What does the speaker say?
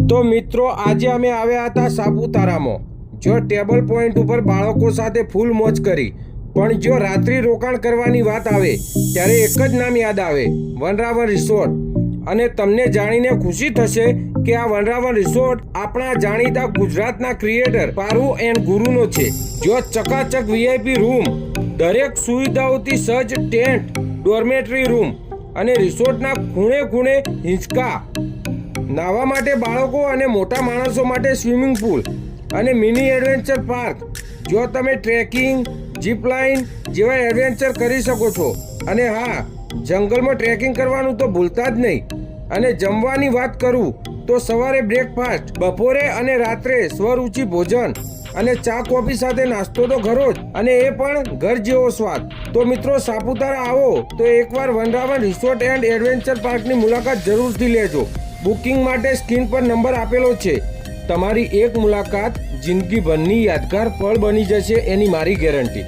તો મિત્રો આજે અમે આવ્યા હતા સાપુતારામાં। જો ટેબલ પોઈન્ટ ઉપર બાળકો સાથે ફૂલ મોજ કરી, પણ જો રાત્રિ રોકાણ કરવાની વાત આવે ત્યારે એક જ નામ યાદ આવે, વનરાવન રિસોર્ટ। અને તમને જાણીને ખુશી થશે કે આ વનરાવન રિસોર્ટ આપણા જાણીતા ગુજરાતના ક્રિએટર પારુ એન્ડ ગુરુનો છે। જો ચકાચક વીઆઈપી રૂમ, દરેક સુવિધાઓથી સજ્જ ટેન્ટ, ડોર્મેટરી રૂમ અને રિસોર્ટના ખૂણે ખૂણે હિંચકા, નાહવા માટે બાળકો અને મોટા માણસો માટે સ્વિમિંગ પુલ અને મિની એડવેન્ચર પાર્ક। જો તમે ટ્રેકિંગ, જીપલાઇન જેવા એડવેન્ચર કરી શકો છો। અને હા, જંગલમાં ટ્રેકિંગ કરવાનું તો ભૂલતા જ નહીં। અને જમવાની વાત કરું તો સવારે બ્રેકફાસ્ટ, બપોરે અને રાત્રે સ્વરૂચિ ભોજન અને ચા કોફી સાથે નાસ્તો તો ખરો જ, અને એ પણ ઘર જેવો સ્વાદ। તો મિત્રો, સાપુતારા આવો તો એકવાર વનરાવન રિસોર્ટ એન્ડ એડવેન્ચર પાર્કની મુલાકાત જરૂરથી લેજો। બુકિંગ માટે સ્ક્રીન પર નંબર આપેલો છે। તમારી એક મુલાકાત જિંદગીભરની યાદગાર પળ બની જશે, એની મારી ગેરંટી।